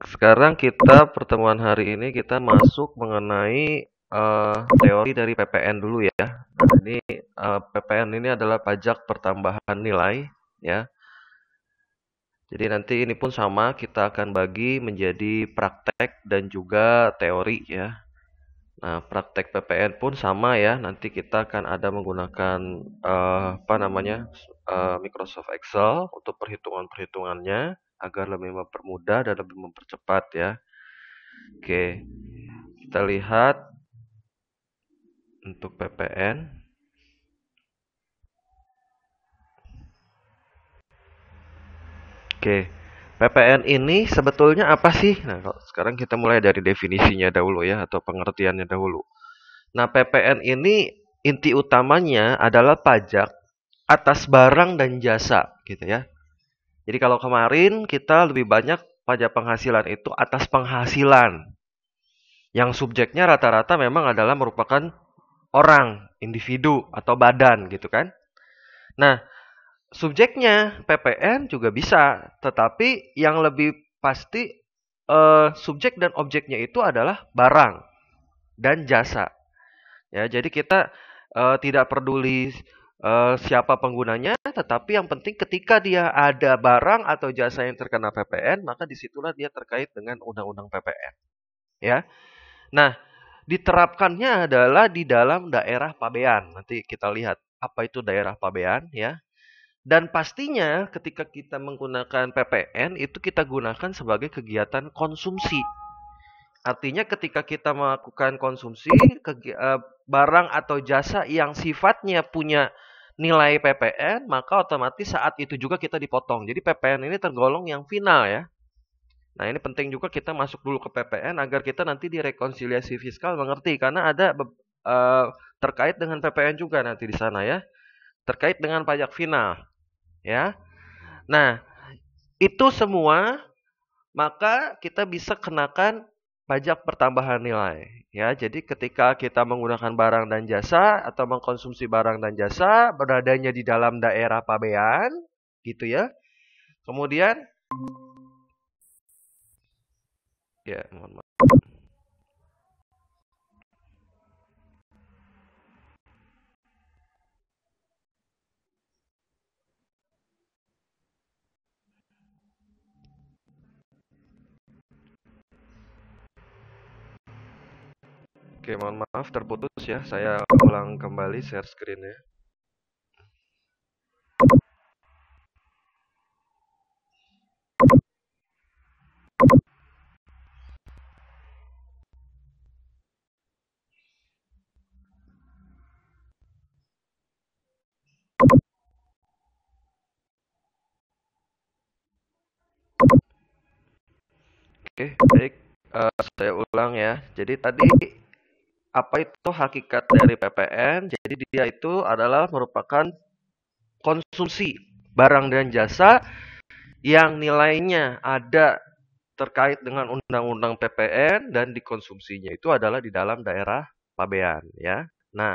sekarang kita pertemuan hari ini kita masuk mengenai teori dari PPN dulu ya. Nah, ini PPN ini adalah pajak pertambahan nilai ya. Jadi nanti ini pun sama, kita akan bagi menjadi praktek dan juga teori ya. Nah, praktek PPN pun sama ya. Nanti kita akan ada menggunakan apa namanya Microsoft Excel untuk perhitungan-perhitungannya agar lebih mempermudah dan lebih mempercepat ya. Oke, kita lihat untuk PPN. Oke, PPN ini sebetulnya apa sih? Nah, sekarang kita mulai dari definisinya dahulu ya, atau pengertiannya dahulu. Nah, PPN ini inti utamanya adalah pajak atas barang dan jasa, gitu ya. Jadi kalau kemarin kita lebih banyak pajak penghasilan itu atas penghasilan, yang subjeknya rata-rata memang adalah merupakan orang, individu atau badan, gitu kan. Nah, subjeknya PPN juga bisa, tetapi yang lebih pasti subjek dan objeknya itu adalah barang dan jasa. Ya, jadi kita tidak peduli siapa penggunanya, tetapi yang penting ketika dia ada barang atau jasa yang terkena PPN, maka disitulah dia terkait dengan undang-undang PPN. Ya, nah diterapkannya adalah di dalam daerah pabean. Nanti kita lihat apa itu daerah pabean, ya. Dan pastinya ketika kita menggunakan PPN itu kita gunakan sebagai kegiatan konsumsi. Artinya ketika kita melakukan konsumsi barang atau jasa yang sifatnya punya nilai PPN, maka otomatis saat itu juga kita dipotong. Jadi PPN ini tergolong yang final ya. Nah, ini penting juga kita masuk dulu ke PPN agar kita nanti di rekonsiliasi fiskal mengerti karena ada terkait dengan PPN juga nanti di sana ya. Terkait dengan pajak final ya. Nah, itu semua maka kita bisa kenakan pajak pertambahan nilai. Ya, jadi ketika kita menggunakan barang dan jasa atau mengkonsumsi barang dan jasa beradanya di dalam daerah pabean, gitu ya. Kemudian, ya, mohon maaf. Oke, mohon maaf terputus ya. Saya ulang kembali share screen-nya. Oke, baik. Saya ulang ya. Jadi tadi apa itu hakikat dari PPN? Jadi dia itu adalah merupakan konsumsi barang dan jasa yang nilainya ada terkait dengan undang-undang PPN dan dikonsumsinya itu adalah di dalam daerah pabean ya. Nah,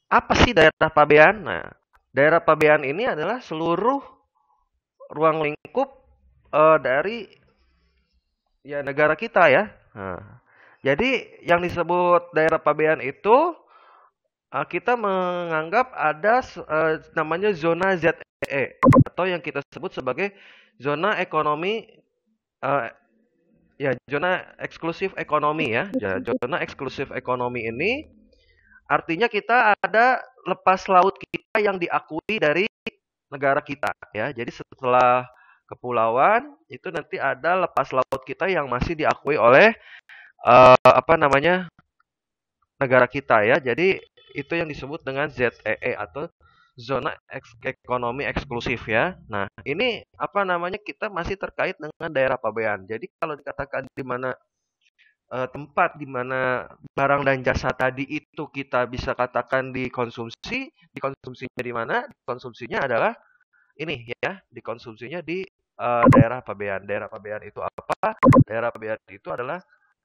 apa sih daerah pabean? Nah, daerah pabean ini adalah seluruh ruang lingkup dari ya negara kita ya. Nah, jadi yang disebut daerah pabean itu kita menganggap ada namanya zona ZEE atau yang kita sebut sebagai zona ekonomi eh, ya zona eksklusif ekonomi ya. Zona eksklusif ekonomi ini artinya kita ada lepas laut kita yang diakui dari negara kita ya. Jadi setelah kepulauan itu nanti ada lepas laut kita yang masih diakui oleh apa namanya negara kita ya. Jadi itu yang disebut dengan ZEE atau zona ekonomi eksklusif ya. Nah, ini apa namanya kita masih terkait dengan daerah pabean. Jadi kalau dikatakan di mana tempat di mana barang dan jasa tadi itu kita bisa katakan dikonsumsi, dikonsumsinya di mana? Dikonsumsinya adalah ini ya, dikonsumsinya di daerah pabean. Daerah pabean itu apa? Daerah pabean itu adalah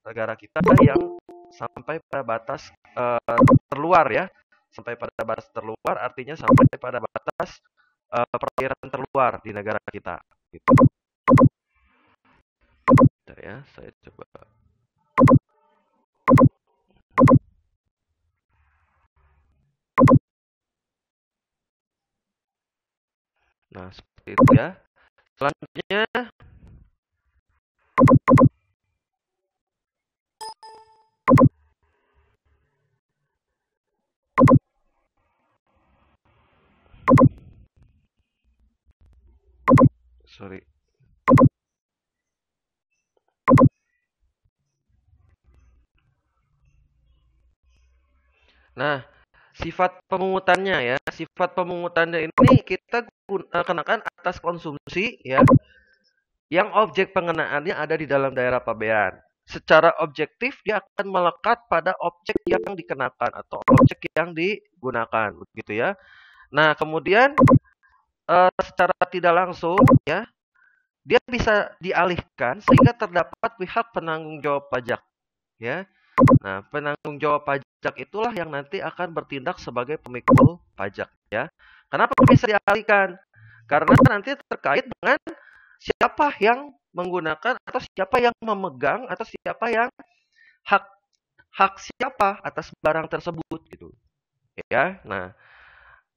negara kita yang sampai pada batas terluar ya, sampai pada batas terluar artinya sampai pada batas perairan terluar di negara kita. Gitu. ya, saya coba. Nah, seperti itu ya. Selanjutnya, sorry. Nah, sifat pemungutannya ya, sifat pemungutannya ini kita kenakan atas konsumsi ya, yang objek pengenaannya ada di dalam daerah pabean. Secara objektif dia akan melekat pada objek yang dikenakan atau objek yang digunakan, begitu ya. Nah, kemudian secara tidak langsung ya, dia bisa dialihkan sehingga terdapat pihak penanggung jawab pajak ya. Nah, penanggung jawab pajak itulah yang nanti akan bertindak sebagai pemikul pajak ya. Kenapa bisa dialihkan? Karena nanti terkait dengan siapa yang menggunakan atau siapa yang memegang atau siapa yang hak hak siapa atas barang tersebut gitu ya. Nah,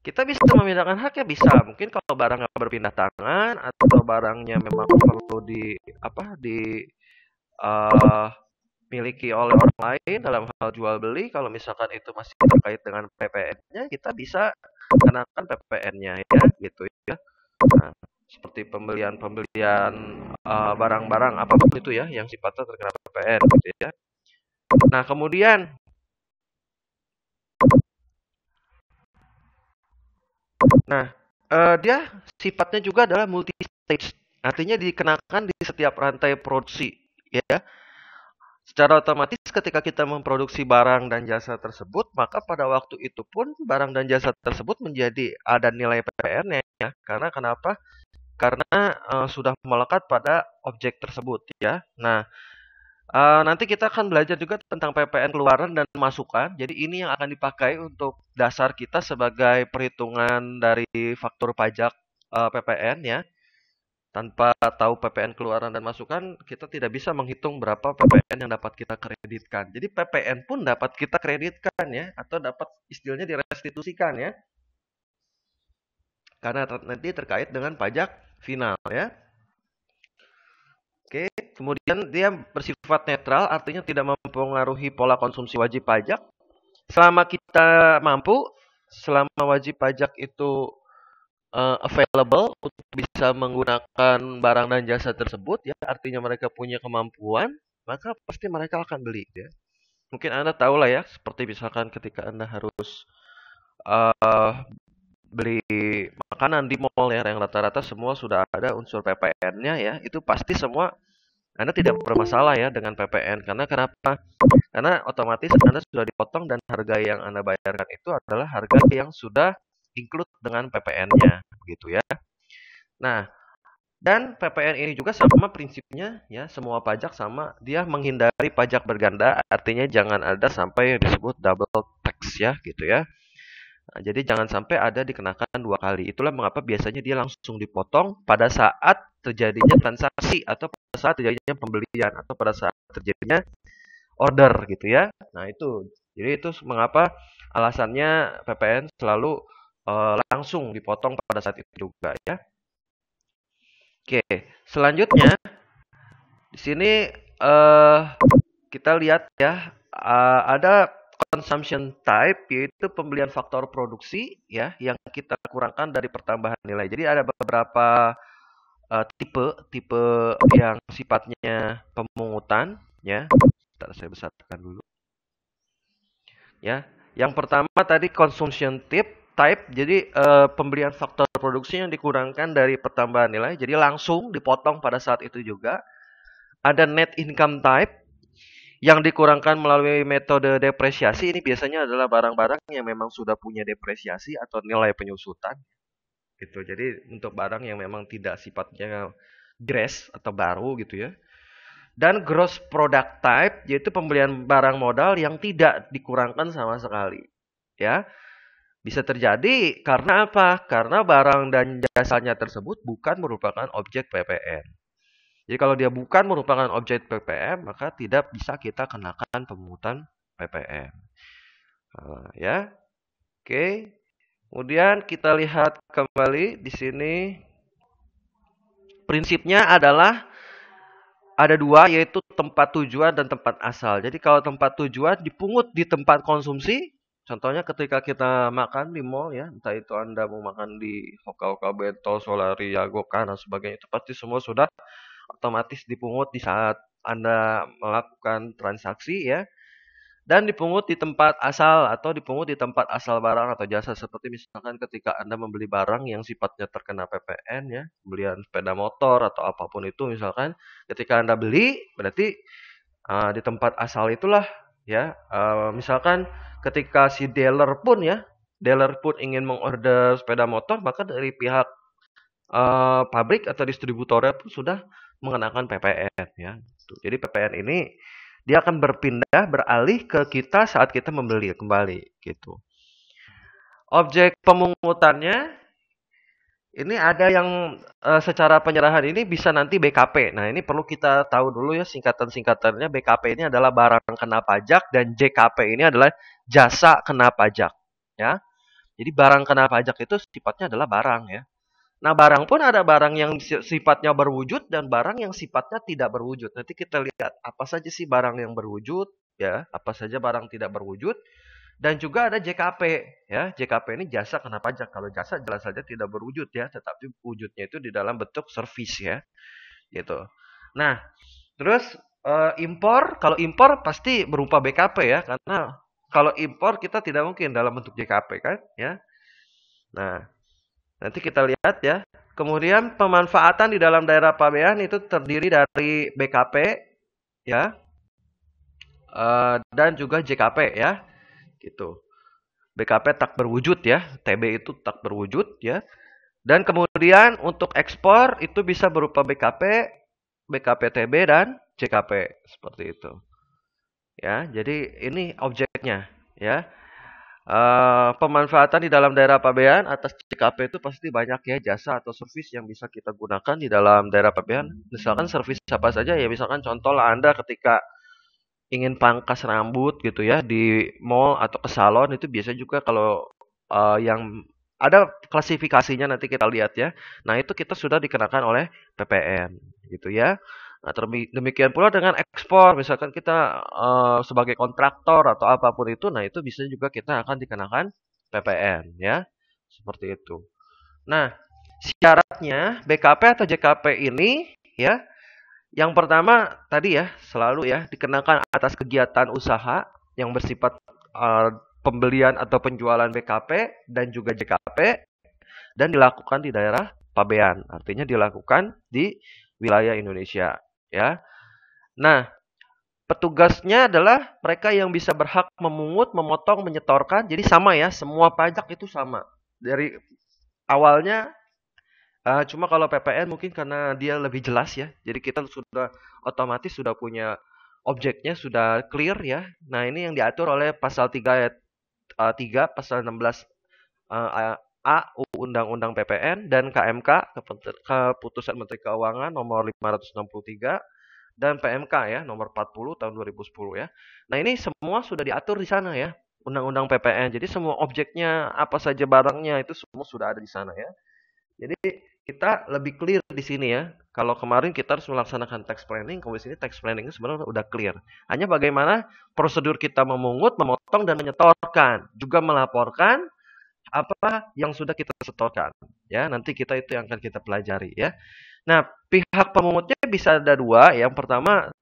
kita bisa memindahkan haknya bisa mungkin kalau barang nggak berpindah tangan atau barangnya memang perlu di apa di uh, miliki oleh orang lain dalam hal jual beli. Kalau misalkan itu masih terkait dengan PPN-nya, kita bisa kenakan PPN-nya ya gitu ya. Nah, seperti pembelian barang-barang apapun itu ya yang sifatnya terkena PPN gitu ya. Nah, kemudian dia sifatnya juga adalah multi stage. Artinya dikenakan di setiap rantai produksi ya. Secara otomatis ketika kita memproduksi barang dan jasa tersebut, maka pada waktu itu pun barang dan jasa tersebut menjadi ada nilai PPN-nya ya. Karena kenapa? Karena sudah melekat pada objek tersebut ya. Nah, nanti kita akan belajar juga tentang PPN keluaran dan masukan. Jadi ini yang akan dipakai untuk dasar kita sebagai perhitungan dari faktur pajak PPN ya. Tanpa tahu PPN keluaran dan masukan, kita tidak bisa menghitung berapa PPN yang dapat kita kreditkan. Jadi PPN pun dapat kita kreditkan ya, atau dapat istilahnya direstitusikan ya. Karena nanti terkait dengan pajak final ya. Oke, kemudian dia bersifat netral, artinya tidak mempengaruhi pola konsumsi wajib pajak. Selama kita mampu, selama wajib pajak itu available untuk bisa menggunakan barang dan jasa tersebut ya, artinya mereka punya kemampuan, maka pasti mereka akan beli ya. Mungkin Anda tahu lah ya, seperti misalkan ketika Anda harus uh, beli makanan di mall ya, yang rata-rata semua sudah ada unsur PPN-nya ya, itu pasti semua Anda tidak bermasalah ya dengan PPN. Karena kenapa? Karena otomatis Anda sudah dipotong dan harga yang Anda bayarkan itu adalah harga yang sudah include dengan PPN-nya, gitu ya. Nah, dan PPN ini juga sama prinsipnya ya, semua pajak sama, dia menghindari pajak berganda, artinya jangan ada sampai yang disebut double tax ya, gitu ya. Nah, jadi jangan sampai ada dikenakan dua kali. Itulah mengapa biasanya dia langsung dipotong pada saat terjadinya transaksi atau pada saat terjadinya pembelian atau pada saat terjadinya order gitu ya. Nah, itu. Jadi itu mengapa alasannya PPN selalu langsung dipotong pada saat itu juga ya. Oke, selanjutnya di sini eh kita lihat ya, ada consumption type yaitu pembelian faktor produksi ya yang kita kurangkan dari pertambahan nilai. Jadi ada beberapa tipe tipe yang sifatnya pemungutan ya. Bentar, saya besarkan dulu. Ya, yang pertama tadi consumption type. Jadi pembelian faktor produksi yang dikurangkan dari pertambahan nilai. Jadi langsung dipotong pada saat itu juga. Ada net income type yang dikurangkan melalui metode depresiasi. Ini biasanya adalah barang-barang yang memang sudah punya depresiasi atau nilai penyusutan. Gitu. Jadi untuk barang yang memang tidak sifatnya grass atau baru gitu ya. Dan gross product type yaitu pembelian barang modal yang tidak dikurangkan sama sekali. Ya, bisa terjadi karena apa? Karena barang dan jasanya tersebut bukan merupakan objek PPN. Jadi kalau dia bukan merupakan objek PPN, maka tidak bisa kita kenakan pemungutan PPN. Ya, oke. Kemudian kita lihat kembali di sini. Prinsipnya adalah ada dua, yaitu tempat tujuan dan tempat asal. Jadi kalau tempat tujuan dipungut di tempat konsumsi, contohnya ketika kita makan di mall ya, entah itu Anda mau makan di Hoka-Hoka Bento, Solari, Yagokan, dan sebagainya, itu pasti semua sudah otomatis dipungut di saat Anda melakukan transaksi ya. Dan dipungut di tempat asal atau dipungut di tempat asal barang atau jasa. Seperti misalkan ketika Anda membeli barang yang sifatnya terkena PPN ya, pembelian sepeda motor atau apapun itu misalkan, ketika Anda beli berarti di tempat asal itulah ya, misalkan ketika si dealer pun ingin mengorder sepeda motor, maka dari pihak pabrik atau distributornya pun sudah mengenakan PPN ya. Jadi PPN ini dia akan beralih ke kita saat kita membeli kembali gitu. Objek pemungutannya ini ada yang secara penyerahan ini bisa nanti BKP. Nah, ini perlu kita tahu dulu ya singkatan-singkatannya. BKP ini adalah barang kena pajak dan JKP ini adalah jasa kena pajak ya. Jadi barang kena pajak itu sifatnya adalah barang ya. Nah, barang pun ada barang yang sifatnya berwujud dan barang yang sifatnya tidak berwujud. Nanti kita lihat apa saja sih barang yang berwujud, ya, apa saja barang tidak berwujud, dan juga ada JKP, ya. JKP ini jasa kena pajak. Kalau jasa jelas saja tidak berwujud ya, tetapi wujudnya itu di dalam bentuk servis ya, gitu. Nah, terus impor, kalau impor pasti berupa BKP ya, karena kalau impor kita tidak mungkin dalam bentuk JKP kan, ya. Nah, nanti kita lihat ya. Kemudian pemanfaatan di dalam daerah pabean itu terdiri dari BKP ya, dan juga JKP ya, gitu. BKP tak berwujud ya, TB itu tak berwujud ya. Dan kemudian untuk ekspor itu bisa berupa BKP, BKP TB dan JKP seperti itu. Ya, jadi ini objeknya ya. Pemanfaatan di dalam daerah pabean atas JKP itu pasti banyak ya jasa atau servis yang bisa kita gunakan di dalam daerah pabean. Misalkan servis apa saja ya, misalkan contoh lah Anda ketika ingin pangkas rambut gitu ya di mall atau ke salon itu biasa juga kalau yang ada klasifikasinya nanti kita lihat ya. Nah, itu kita sudah dikenakan oleh PPN gitu ya. Nah, demikian pula dengan ekspor, misalkan kita sebagai kontraktor atau apapun itu, nah itu bisa juga kita akan dikenakan PPN ya, seperti itu. Nah, syaratnya BKP atau JKP ini ya, yang pertama tadi ya selalu ya dikenakan atas kegiatan usaha yang bersifat pembelian atau penjualan BKP dan juga JKP dan dilakukan di daerah pabean, artinya dilakukan di wilayah Indonesia ya. Nah, petugasnya adalah mereka yang bisa berhak memungut, memotong, menyetorkan. Jadi sama ya, semua pajak itu sama. Dari awalnya, cuma kalau PPN mungkin karena dia lebih jelas ya. Jadi kita sudah otomatis sudah punya objeknya, sudah clear ya. Nah, ini yang diatur oleh pasal 3 ayat 3, pasal 16 A Undang-Undang PPN dan KMK, Keputusan Menteri Keuangan nomor 563 dan PMK ya nomor 40 tahun 2010 ya. Nah, ini semua sudah diatur di sana ya. Undang-Undang PPN. Jadi semua objeknya, apa saja barangnya itu semua sudah ada di sana ya. Jadi kita lebih clear di sini ya. Kalau kemarin kita harus melaksanakan tax planning, kalau di sini tax planning sebenarnya udah clear. Hanya bagaimana prosedur kita memungut, memotong dan menyetorkan, juga melaporkan apa yang sudah kita setorkan ya. Nanti kita itu yang akan kita pelajari ya. Nah, pihak pemungutnya bisa ada dua. Yang pertama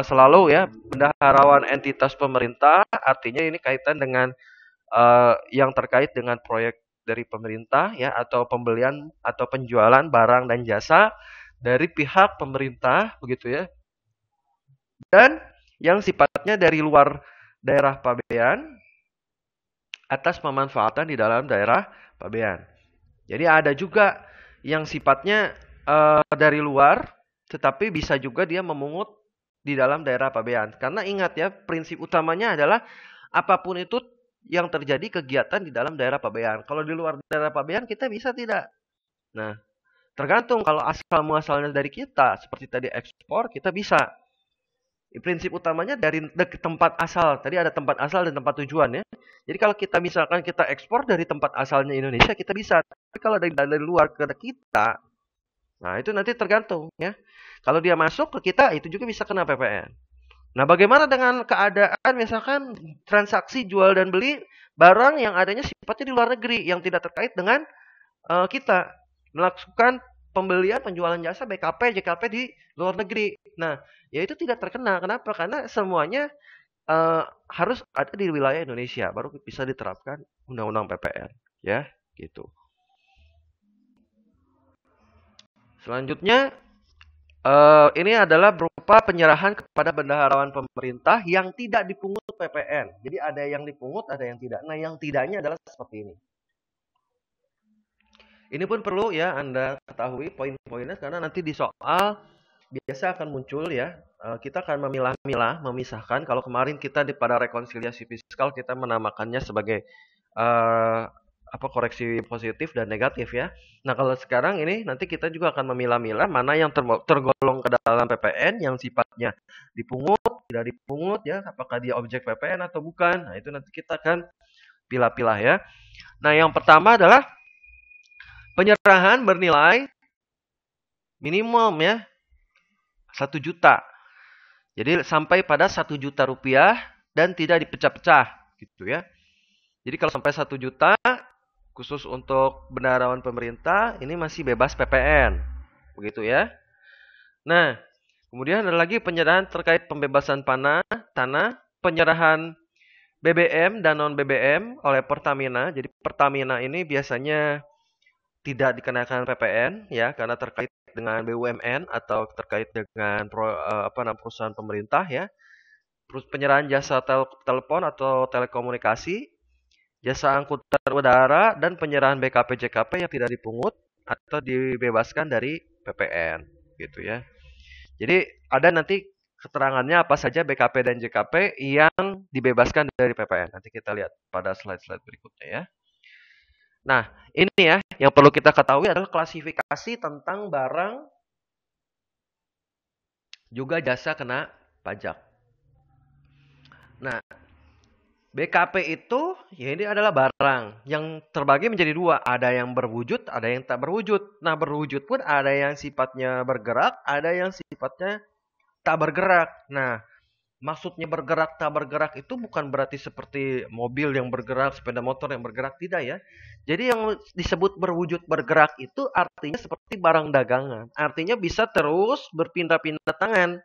selalu ya bendaharawan entitas pemerintah, artinya ini kaitan dengan yang terkait dengan proyek dari pemerintah ya, atau pembelian atau penjualan barang dan jasa dari pihak pemerintah begitu ya. Dan yang sifatnya dari luar daerah pabean atas pemanfaatan di dalam daerah pabean. Jadi ada juga yang sifatnya dari luar, tetapi bisa juga dia memungut di dalam daerah pabean. Karena ingat ya, prinsip utamanya adalah apapun itu yang terjadi kegiatan di dalam daerah pabean. Kalau di luar daerah pabean kita bisa tidak. Nah, Tergantung kalau asal muasalnya dari kita, seperti tadi ekspor, kita bisa. Prinsip utamanya dari tempat asal. Tadi ada tempat asal dan tempat tujuan ya. Jadi kalau kita misalkan kita ekspor dari tempat asalnya Indonesia, kita bisa. Tapi kalau dari luar ke kita, nah itu nanti tergantung ya. Kalau dia masuk ke kita, itu juga bisa kena PPN. Nah, bagaimana dengan keadaan misalkan transaksi jual dan beli barang yang adanya sifatnya di luar negeri yang tidak terkait dengan kita melakukan pembelian penjualan jasa BKP, JKP di luar negeri. Nah, ya itu tidak terkena. Kenapa? Karena semuanya harus ada di wilayah Indonesia baru bisa diterapkan undang-undang PPN, ya, gitu. Selanjutnya ini adalah berupa penyerahan kepada bendaharawan pemerintah yang tidak dipungut PPN. Jadi ada yang dipungut, ada yang tidak. Nah, yang tidaknya adalah seperti ini. Ini pun perlu ya Anda ketahui poin-poinnya karena nanti di soal biasa akan muncul ya. Kita akan memilah-milah, memisahkan. Kalau kemarin kita pada rekonsiliasi fiskal kita menamakannya sebagai koreksi positif dan negatif ya. Nah, kalau sekarang ini nanti kita juga akan memilah-milah mana yang tergolong ke dalam PPN yang sifatnya dipungut, tidak dipungut ya, apakah dia objek PPN atau bukan. Nah, itu nanti kita akan pilah-pilah ya. Nah, yang pertama adalah penyerahan bernilai minimum ya 1 juta. Jadi sampai pada 1 juta rupiah dan tidak dipecah-pecah gitu ya. Jadi kalau sampai 1 juta khusus untuk bendaharawan pemerintah ini masih bebas PPN. Begitu ya. Nah, kemudian ada lagi penyerahan terkait pembebasan tanah, penyerahan BBM dan non BBM oleh Pertamina. Jadi Pertamina ini biasanya tidak dikenakan PPN ya karena terkait dengan BUMN atau terkait dengan perusahaan pemerintah ya. Penyerahan jasa telepon atau telekomunikasi, jasa angkutan udara dan penyerahan BKP JKP yang tidak dipungut atau dibebaskan dari PPN gitu ya. Jadi ada nanti keterangannya apa saja BKP dan JKP yang dibebaskan dari PPN. Nanti kita lihat pada slide-slide berikutnya ya. Nah, ini ya yang perlu kita ketahui adalah klasifikasi tentang barang juga jasa kena pajak. Nah, BKP itu ya ini adalah barang yang terbagi menjadi dua. Ada yang berwujud, ada yang tak berwujud. Nah, berwujud pun ada yang sifatnya bergerak, ada yang sifatnya tak bergerak. Nah, maksudnya bergerak tak bergerak itu bukan berarti seperti mobil yang bergerak, sepeda motor yang bergerak, tidak ya. Jadi yang disebut berwujud bergerak itu artinya seperti barang dagangan. Artinya bisa terus berpindah-pindah tangan.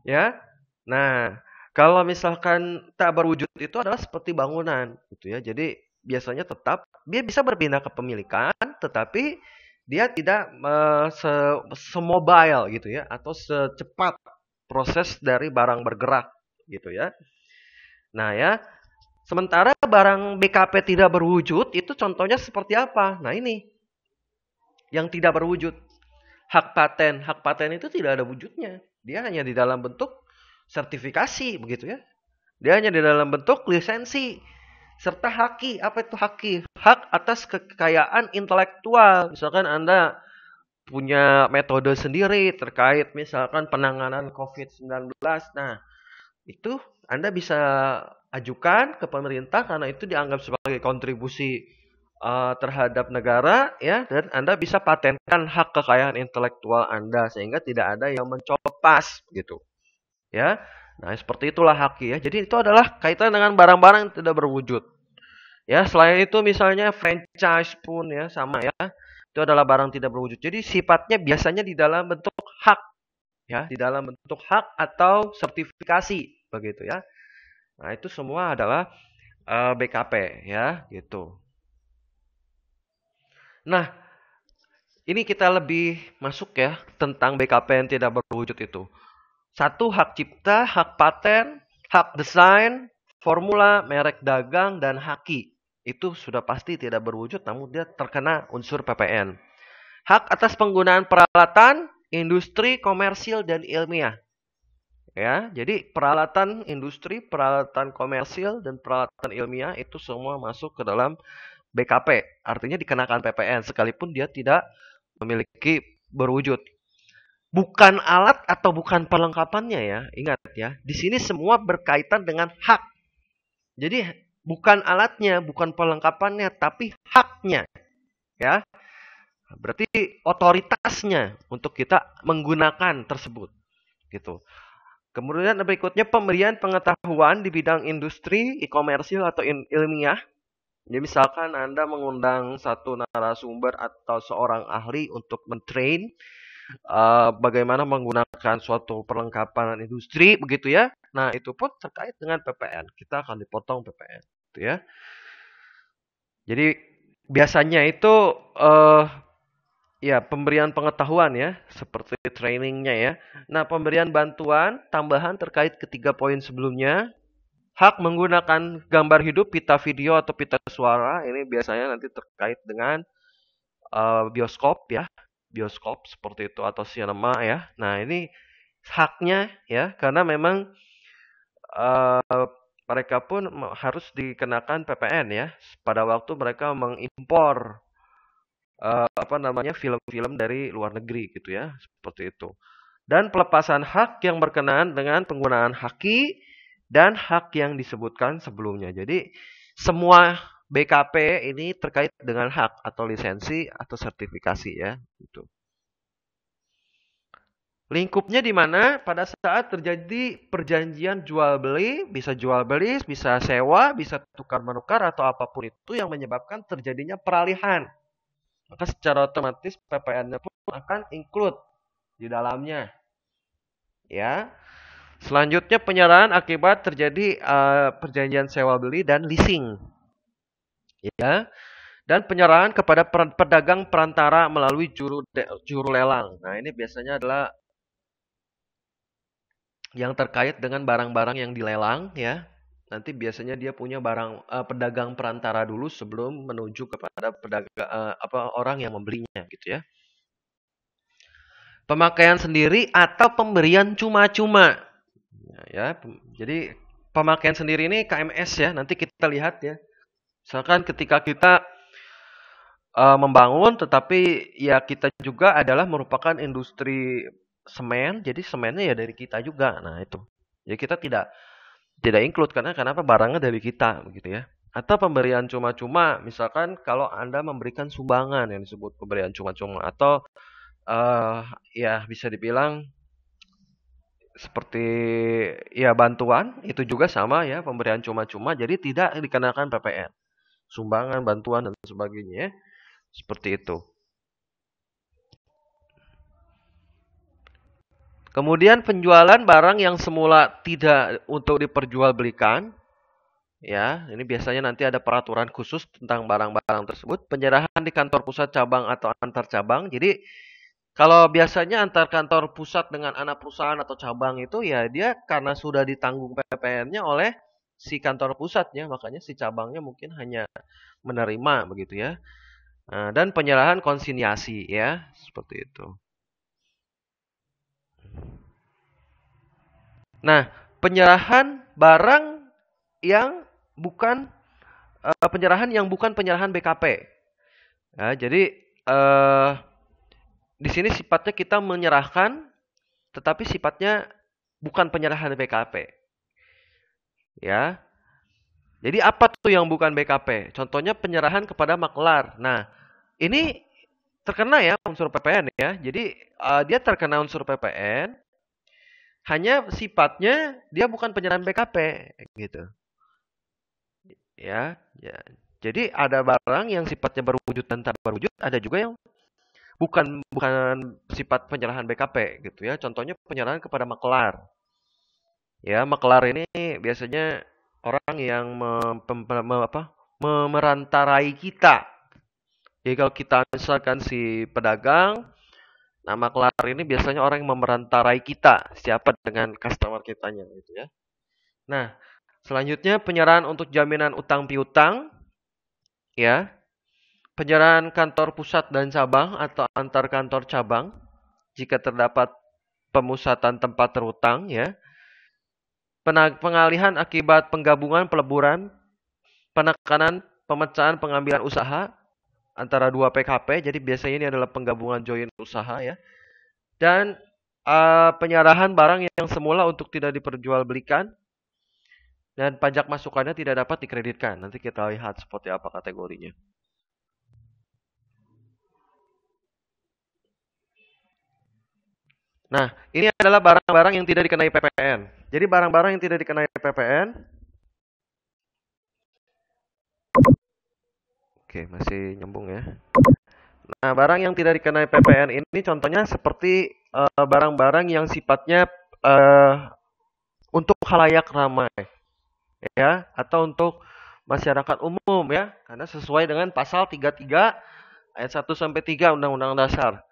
Ya. Nah, kalau misalkan tak berwujud itu adalah seperti bangunan gitu ya. Jadi biasanya tetap dia bisa berpindah kepemilikan tetapi dia tidak semobile gitu ya atau secepat proses dari barang bergerak gitu ya. Nah ya, sementara barang BKP tidak berwujud itu contohnya seperti apa? Nah ini yang tidak berwujud. Hak paten. Hak paten itu tidak ada wujudnya. Dia hanya di dalam bentuk sertifikasi begitu ya. Dia hanya di dalam bentuk lisensi serta haki. Apa itu haki? Hak atas kekayaan intelektual. Misalkan Anda punya metode sendiri terkait misalkan penanganan COVID-19. Nah, itu Anda bisa ajukan ke pemerintah karena itu dianggap sebagai kontribusi terhadap negara ya dan Anda bisa patenkan hak kekayaan intelektual Anda sehingga tidak ada yang mencopas gitu. Ya. Nah, seperti itulah haki ya. Jadi itu adalah kaitan dengan barang-barang yang tidak berwujud. Ya, selain itu misalnya franchise pun ya sama ya. Itu adalah barang tidak berwujud. Jadi sifatnya biasanya di dalam bentuk hak ya, di dalam bentuk hak atau sertifikasi begitu ya. Nah, itu semua adalah BKP ya, gitu. Nah, ini kita lebih masuk ya tentang BKP yang tidak berwujud itu. Satu, hak cipta, hak paten, hak desain, formula, merek dagang, dan haki. Itu sudah pasti tidak berwujud namun dia terkena unsur PPN. Hak atas penggunaan peralatan, industri, komersil, dan ilmiah. Ya, jadi peralatan industri, peralatan komersil, dan peralatan ilmiah itu semua masuk ke dalam BKP. Artinya dikenakan PPN sekalipun dia tidak memiliki berwujud. Bukan alat atau bukan perlengkapannya ya. Ingat ya, di sini semua berkaitan dengan hak. Jadi bukan alatnya, bukan perlengkapannya, tapi haknya. Ya. Berarti otoritasnya untuk kita menggunakan tersebut. Gitu. Kemudian berikutnya pemberian pengetahuan di bidang industri, e-komersil atau ilmiah. Jadi misalkan Anda mengundang satu narasumber atau seorang ahli untuk mentrain bagaimana menggunakan suatu perlengkapan industri begitu ya. Nah, itu pun terkait dengan PPN. Kita akan dipotong PPN, gitu ya. Jadi biasanya itu ya pemberian pengetahuan ya, seperti trainingnya ya. Nah, pemberian bantuan tambahan terkait ketiga poin sebelumnya. Hak menggunakan gambar hidup, pita video atau pita suara ini biasanya nanti terkait dengan bioskop ya, bioskop seperti itu atau sinema ya. Nah ini haknya ya, karena memang mereka pun harus dikenakan PPN ya pada waktu mereka mengimpor film-film dari luar negeri gitu ya, seperti itu. Dan pelepasan hak yang berkenaan dengan penggunaan haki dan hak yang disebutkan sebelumnya. Jadi semua BKP ini terkait dengan hak atau lisensi atau sertifikasi ya, gitu. Lingkupnya di mana pada saat terjadi perjanjian jual beli, bisa sewa, bisa tukar menukar atau apapun itu yang menyebabkan terjadinya peralihan. Maka secara otomatis PPN-nya pun akan include di dalamnya. Ya. Selanjutnya penyerahan akibat terjadi perjanjian sewa beli dan leasing. Ya. Dan penyerahan kepada pedagang perantara melalui juru lelang. Nah, ini biasanya adalah yang terkait dengan barang-barang yang dilelang ya. Nanti biasanya dia punya pedagang perantara dulu sebelum menuju kepada orang yang membelinya gitu ya. Pemakaian sendiri atau pemberian cuma-cuma. Ya, jadi pemakaian sendiri ini KMS ya. Nanti kita lihat ya. Misalkan ketika kita membangun, tetapi ya kita juga adalah merupakan industri semen, jadi semennya ya dari kita juga. Nah itu, jadi kita tidak include karena kenapa barangnya dari kita, begitu ya. Atau pemberian cuma-cuma, misalkan kalau Anda memberikan sumbangan yang disebut pemberian cuma-cuma, atau ya bisa dibilang seperti ya bantuan, itu juga sama ya pemberian cuma-cuma, jadi tidak dikenakan PPN, sumbangan, bantuan dan sebagainya. Seperti itu. Kemudian penjualan barang yang semula tidak untuk diperjualbelikan. Ya, ini biasanya nanti ada peraturan khusus tentang barang-barang tersebut. Penyerahan di kantor pusat cabang atau antar cabang. Jadi kalau biasanya antar kantor pusat dengan anak perusahaan atau cabang itu ya dia karena sudah ditanggung PPN-nya oleh si kantor pusatnya, makanya si cabangnya mungkin hanya menerima begitu ya. Nah, dan penyerahan konsinyasi ya, seperti itu. Nah, penyerahan barang yang bukan penyerahan BKP. Ya, jadi di sini sifatnya kita menyerahkan, tetapi sifatnya bukan penyerahan BKP. Ya, jadi apa tuh yang bukan BKP? Contohnya penyerahan kepada makelar. Nah, ini terkena ya unsur PPN ya. Jadi dia terkena unsur PPN, hanya sifatnya dia bukan penyerahan BKP gitu. Ya, ya. Jadi ada barang yang sifatnya berwujud dan tak berwujud, ada juga yang bukan sifat penyerahan BKP gitu ya. Contohnya penyerahan kepada makelar. Ya, makelar ini biasanya orang yang memerantarai kita. Jadi kalau kita misalkan si pedagang, nah makelar ini biasanya orang yang memerantarai kita, siapa dengan customer kitanya gitu ya. Nah, selanjutnya penyerahan untuk jaminan utang piutang, ya. Penyerahan kantor pusat dan cabang atau antar kantor cabang jika terdapat pemusatan tempat terutang, ya. Pengalihan akibat penggabungan peleburan, penekanan pemecahan pengambilan usaha, antara dua PKP. Jadi biasanya ini adalah penggabungan joint usaha ya. Dan penyerahan barang yang semula untuk tidak diperjualbelikan dan pajak masukannya tidak dapat dikreditkan. Nanti kita lihat seperti apa kategorinya. Nah, ini adalah barang-barang yang tidak dikenai PPN. Jadi barang-barang yang tidak dikenai PPN, oke, masih nyambung ya. Nah, barang yang tidak dikenai PPN ini contohnya seperti barang-barang yang sifatnya eh, untuk khalayak ramai ya, atau untuk masyarakat umum ya, karena sesuai dengan pasal 33 ayat 1 sampai 3 Undang-Undang Dasar.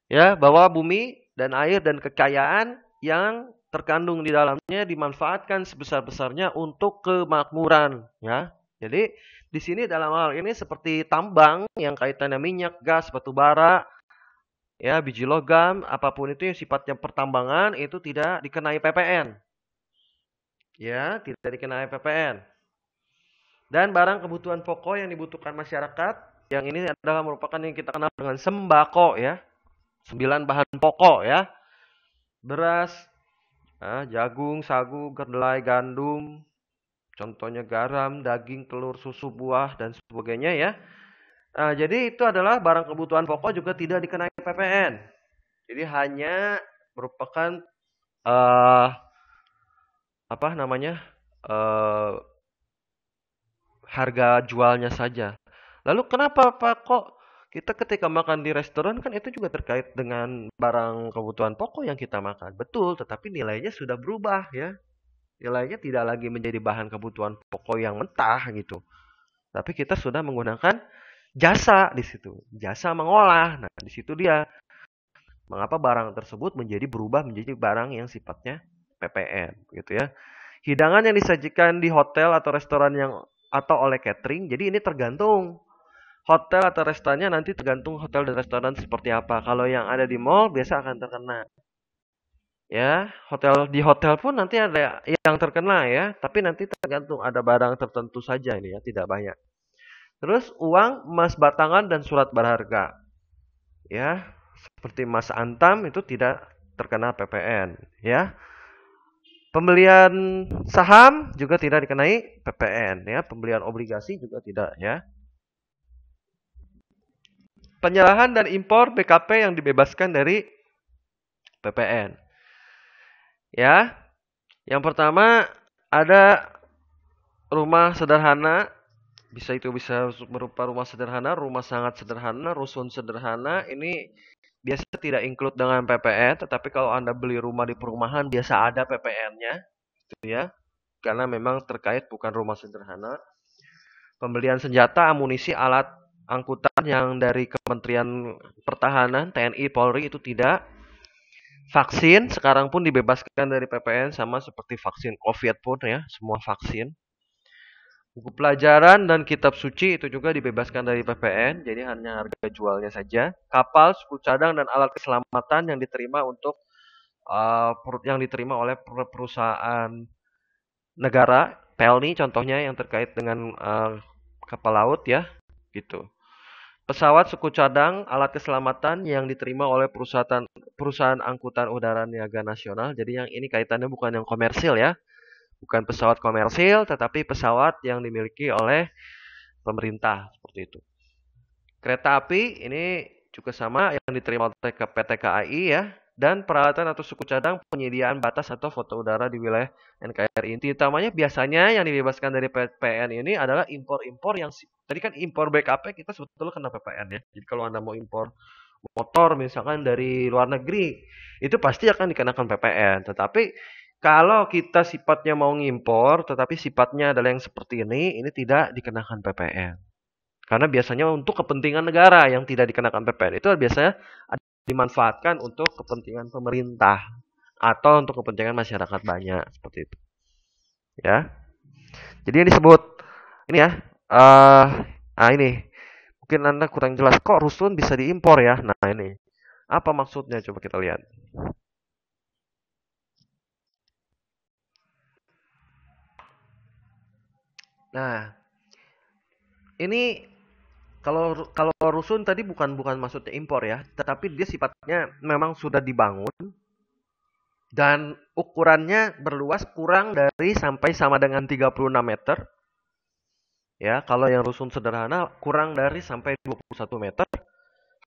Ya, bahwa bumi dan air dan kekayaan yang terkandung di dalamnya dimanfaatkan sebesar-besarnya untuk kemakmuran ya. Jadi di sini dalam hal ini seperti tambang yang kaitannya minyak, gas, batu bara, ya, biji logam, apapun itu yang sifatnya pertambangan itu tidak dikenai PPN. Ya, tidak dikenai PPN. Dan barang kebutuhan pokok yang dibutuhkan masyarakat, yang ini adalah merupakan yang kita kenal dengan sembako ya. 9 bahan pokok ya. Beras, jagung, sagu, kedelai, gandum, contohnya garam, daging, telur, susu, buah, dan sebagainya ya. Jadi itu adalah barang kebutuhan pokok juga tidak dikenai PPN. Jadi hanya merupakan uh, apa namanya uh, harga jualnya saja. Lalu kenapa Pak kok kita ketika makan di restoran kan itu juga terkait dengan barang kebutuhan pokok yang kita makan. Betul, tetapi nilainya sudah berubah ya. Nilainya tidak lagi menjadi bahan kebutuhan pokok yang mentah gitu. Tapi kita sudah menggunakan jasa di situ. Jasa mengolah. Nah, di situ dia mengapa barang tersebut menjadi berubah menjadi barang yang sifatnya PPN gitu ya. Hidangan yang disajikan di hotel atau restoran yang atau oleh catering, jadi ini tergantung hotel atau restorannya, nanti tergantung hotel dan restoran seperti apa. Kalau yang ada di mall biasa akan terkena. Ya, hotel pun nanti ada yang terkena ya, tapi nanti tergantung ada barang tertentu saja ini ya, tidak banyak. Terus uang, emas batangan dan surat berharga. Ya, seperti emas antam itu tidak terkena PPN ya. Pembelian saham juga tidak dikenai PPN ya, pembelian obligasi juga tidak ya. Penyerahan dan impor BKP yang dibebaskan dari PPN. Ya. Yang pertama ada rumah sederhana, bisa berupa rumah sederhana, rumah sangat sederhana, rusun sederhana. Ini biasa tidak include dengan PPN, tetapi kalau Anda beli rumah di perumahan biasa ada PPN-nya, gitu ya. Karena memang terkait bukan rumah sederhana. Pembelian senjata, amunisi, alat angkutan yang dari Kementerian Pertahanan, TNI, Polri itu tidak. Vaksin sekarang pun dibebaskan dari PPN sama seperti vaksin COVID pun ya, semua vaksin. Buku pelajaran dan kitab suci itu juga dibebaskan dari PPN, jadi hanya harga jualnya saja. Kapal, suku cadang dan alat keselamatan yang diterima untuk yang diterima oleh perusahaan negara, PLNI contohnya yang terkait dengan kapal laut ya, gitu. Pesawat suku cadang, alat keselamatan yang diterima oleh perusahaan angkutan udara niaga nasional. Jadi yang ini kaitannya bukan yang komersil ya. Bukan pesawat komersil, tetapi pesawat yang dimiliki oleh pemerintah. Seperti itu. Kereta api ini juga sama yang diterima oleh PT KAI ya. Dan peralatan atau suku cadang penyediaan batas atau foto udara di wilayah NKRI. Inti utamanya biasanya yang dibebaskan dari PPN ini adalah impor-impor yang tadi kan impor BKP kita sebetulnya kena PPN ya. Jadi kalau Anda mau impor motor misalkan dari luar negeri, itu pasti akan dikenakan PPN. Tetapi kalau kita sifatnya mau ngimpor, tetapi sifatnya adalah yang seperti ini tidak dikenakan PPN. Karena biasanya untuk kepentingan negara yang tidak dikenakan PPN itu biasanya dimanfaatkan untuk kepentingan pemerintah atau untuk kepentingan masyarakat banyak seperti itu. Ya. Jadi yang disebut ini ya. Ini mungkin Anda kurang jelas kok rusun bisa diimpor ya. Nah, ini. Apa maksudnya coba kita lihat. Nah, ini Kalau kalau rusun tadi bukan maksudnya impor ya, tetapi dia sifatnya memang sudah dibangun dan ukurannya berluas kurang dari sampai sama dengan 36 meter. Ya, kalau yang rusun sederhana kurang dari sampai 21 meter.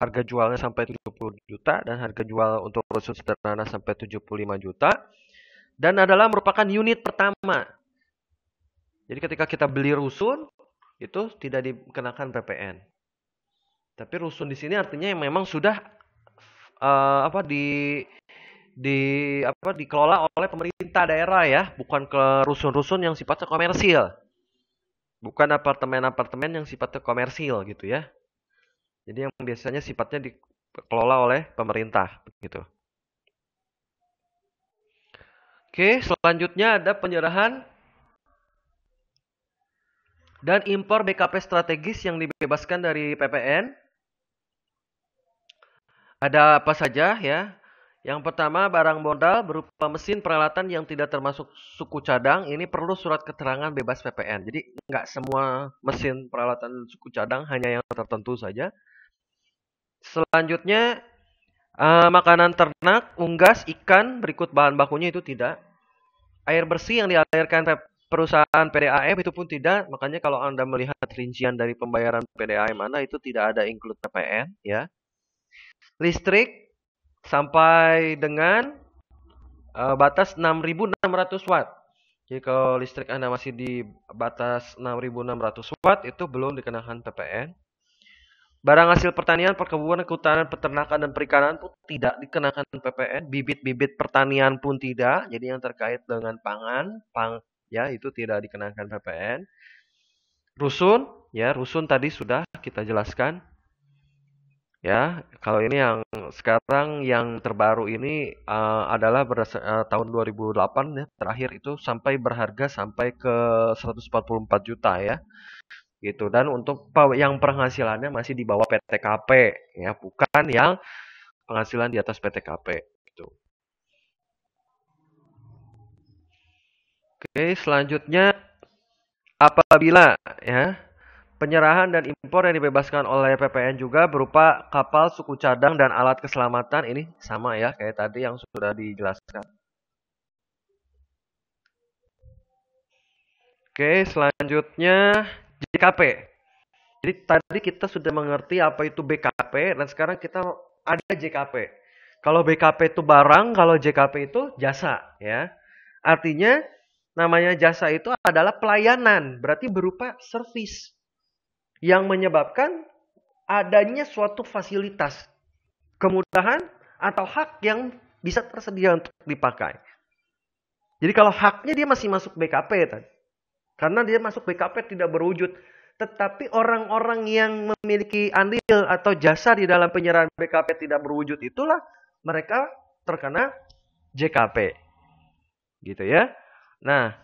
Harga jualnya sampai 70 juta dan harga jual untuk rusun sederhana sampai 75 juta. Dan adalah merupakan unit pertama. Jadi ketika kita beli rusun, itu tidak dikenakan PPN. Tapi rusun di sini artinya yang memang sudah apa di dikelola oleh pemerintah daerah ya, bukan ke rusun-rusun yang sifatnya komersil, bukan apartemen-apartemen yang sifatnya komersil gitu ya. Jadi yang biasanya sifatnya dikelola oleh pemerintah begitu. Oke, selanjutnya ada penyerahan dan impor BKP strategis yang dibebaskan dari PPN. Ada apa saja ya? Yang pertama, barang modal berupa mesin peralatan yang tidak termasuk suku cadang. Ini perlu surat keterangan bebas PPN. Jadi nggak semua mesin peralatan suku cadang, hanya yang tertentu saja. Selanjutnya, makanan ternak, unggas, ikan, berikut bahan bakunya itu tidak. Air bersih yang dialirkan perusahaan PDAM itu pun tidak. Makanya kalau Anda melihat rincian dari pembayaran PDAM mana itu tidak ada include PPN ya. Listrik sampai dengan batas 6.600 watt. Jadi kalau listrik Anda masih di batas 6.600 watt itu belum dikenakan PPN. Barang hasil pertanian, perkebunan, kehutanan, peternakan, dan perikanan pun tidak dikenakan PPN. Bibit-bibit pertanian pun tidak. Jadi yang terkait dengan pangan, ya itu tidak dikenakan PPN. Rusun, ya rusun tadi sudah kita jelaskan. Ya, kalau ini yang sekarang yang terbaru ini adalah tahun 2008 ya, terakhir itu sampai berharga sampai ke 144 juta ya. Gitu. Dan untuk yang penghasilannya masih di bawah PTKP ya, bukan yang penghasilan di atas PTKP gitu. Oke, selanjutnya apabila ya penyerahan dan impor yang dibebaskan oleh PPN juga berupa kapal suku cadang dan alat keselamatan. Ini sama ya kayak tadi yang sudah dijelaskan. Oke, selanjutnya JKP. Jadi tadi kita sudah mengerti apa itu BKP dan sekarang kita ada JKP. Kalau BKP itu barang, kalau JKP itu jasa ya. Artinya namanya jasa itu adalah pelayanan, berarti berupa servis yang menyebabkan adanya suatu fasilitas, kemudahan atau hak yang bisa tersedia untuk dipakai. Jadi kalau haknya dia masih masuk BKP tadi. Karena dia masuk BKP tidak berwujud. Tetapi orang-orang yang memiliki andil atau jasa di dalam penyerahan BKP tidak berwujud itulah mereka terkena JKP. Gitu ya. Nah,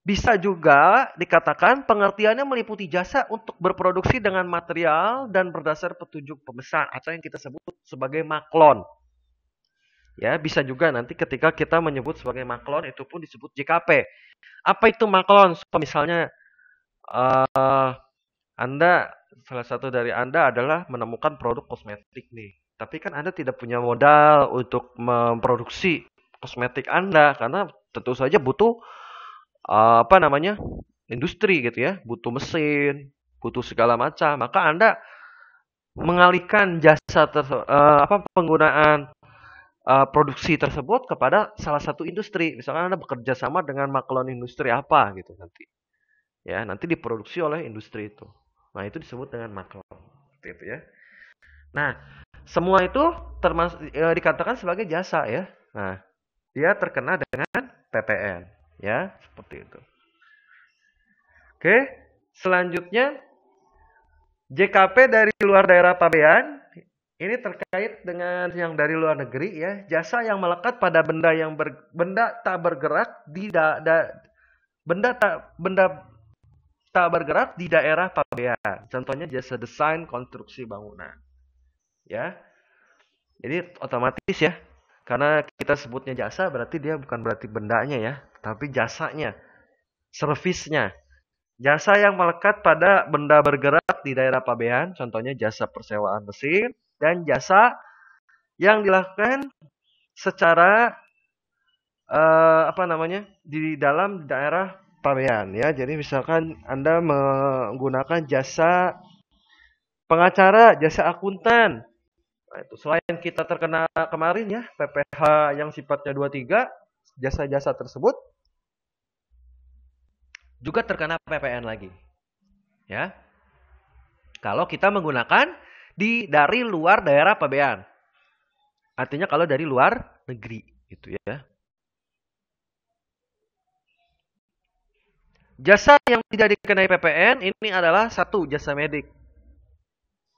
bisa juga dikatakan pengertiannya meliputi jasa untuk berproduksi dengan material dan berdasar petunjuk pemesan atau yang kita sebut sebagai maklon. Ya, bisa juga nanti ketika kita menyebut sebagai maklon itu pun disebut JKP. Apa itu maklon? Misalnya Anda salah satu dari Anda adalah menemukan produk kosmetik nih. Tapi kan Anda tidak punya modal untuk memproduksi kosmetik Anda karena tentu saja butuh apa namanya? Industri gitu ya, butuh mesin, butuh segala macam. Maka Anda mengalihkan jasa penggunaan produksi tersebut kepada salah satu industri. Misalkan Anda bekerja sama dengan maklon industri apa gitu nanti. Ya, nanti diproduksi oleh industri itu. Nah, itu disebut dengan maklon. Seperti itu ya. Nah, semua itu termasuk dikatakan sebagai jasa ya. Nah, dia terkena dengan PPN ya, seperti itu. Oke, selanjutnya JKP dari luar daerah pabean. Ini terkait dengan yang dari luar negeri ya, jasa yang melekat pada benda yang benda tak bergerak benda tak bergerak di daerah pabean. Contohnya jasa desain konstruksi bangunan. Ya. Jadi otomatis ya. Karena kita sebutnya jasa berarti dia bukan berarti bendanya ya, tapi jasanya, servisnya. Jasa yang melekat pada benda bergerak di daerah pabean, contohnya jasa persewaan mesin, dan jasa yang dilakukan secara di dalam daerah pabean ya. Jadi misalkan Anda menggunakan jasa pengacara, jasa akuntan. Nah, itu selain kita terkena kemarin ya PPh yang sifatnya 23, jasa-jasa tersebut juga terkena PPN lagi. Ya. Kalau kita menggunakan dari luar daerah pabean. Artinya kalau dari luar negeri gitu ya. Jasa yang tidak dikenai PPN ini adalah satu, jasa medik.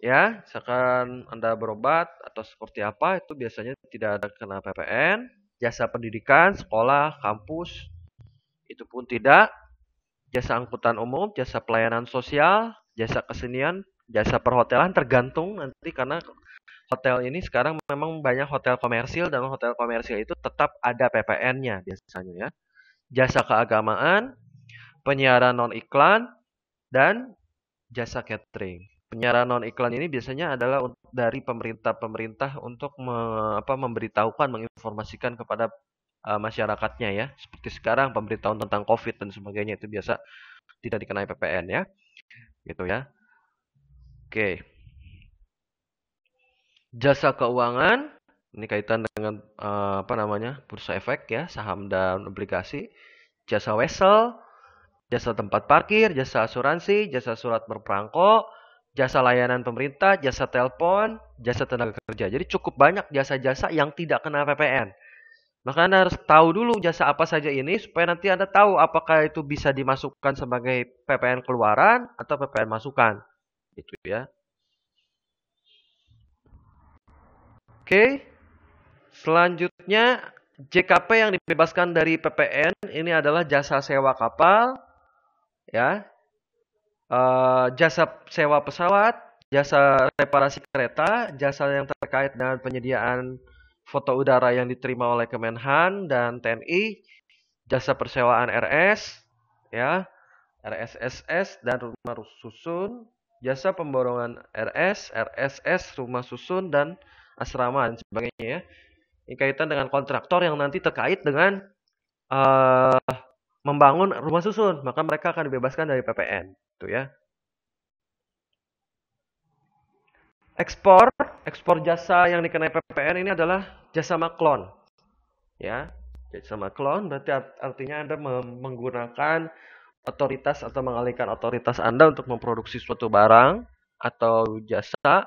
Ya, misalkan Anda berobat atau seperti apa itu biasanya tidak ada kena PPN. Jasa pendidikan, sekolah, kampus itu pun tidak. Jasa angkutan umum, jasa pelayanan sosial, jasa kesenian, jasa perhotelan tergantung nanti karena hotel ini sekarang memang banyak hotel komersil dan hotel komersil itu tetap ada PPN-nya biasanya ya. Jasa keagamaan, penyiaran non-iklan, dan jasa catering. Penyiaran non-iklan ini biasanya adalah dari pemerintah-pemerintah untuk memberitahukan, menginformasikan kepada masyarakatnya ya. Seperti sekarang pemberitahuan tentang COVID dan sebagainya itu biasa tidak dikenai PPN ya. Gitu ya. Oke. Jasa keuangan ini kaitan dengan bursa efek ya, saham dan obligasi. Jasa wesel, jasa tempat parkir, jasa asuransi, jasa surat berperangko, jasa layanan pemerintah, jasa telepon, jasa tenaga kerja. Jadi cukup banyak jasa-jasa yang tidak kena PPN. Maka Anda harus tahu dulu jasa apa saja ini supaya nanti Anda tahu apakah itu bisa dimasukkan sebagai PPN keluaran atau PPN masukan. Gitu ya. Oke. Selanjutnya JKP yang dibebaskan dari PPN ini adalah jasa sewa kapal, ya, jasa sewa pesawat, jasa reparasi kereta, jasa yang terkait dengan penyediaan foto udara yang diterima oleh Kemenhan dan TNI, jasa persewaan RS, ya, RSSS dan rumah susun, jasa pemborongan RS, RSS, rumah susun dan asrama dan sebagainya ya. Ini kaitan dengan kontraktor yang nanti terkait dengan membangun rumah susun, maka mereka akan dibebaskan dari PPN, itu ya. Ekspor jasa yang dikenai PPN ini adalah jasa maklon. Ya, jasa maklon berarti artinya Anda menggunakan otoritas atau mengalihkan otoritas Anda untuk memproduksi suatu barang atau jasa.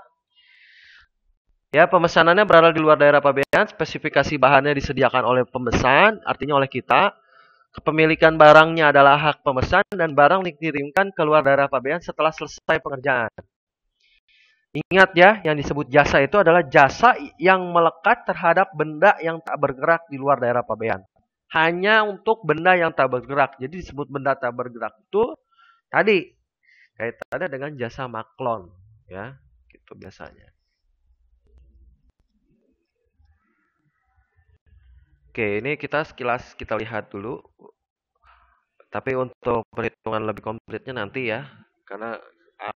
Ya, pemesanannya berada di luar daerah pabean, spesifikasi bahannya disediakan oleh pemesan, artinya oleh kita. Kepemilikan barangnya adalah hak pemesan dan barang dikirimkan keluar daerah pabean setelah selesai pengerjaan. Ingat ya, yang disebut jasa itu adalah jasa yang melekat terhadap benda yang tak bergerak di luar daerah pabean. Hanya untuk benda yang tak bergerak. Jadi disebut benda tak bergerak itu tadi kaitannya dengan jasa maklon, ya, gitu biasanya. Oke, ini kita sekilas kita lihat dulu. Tapi untuk perhitungan lebih komplitnya nanti ya, karena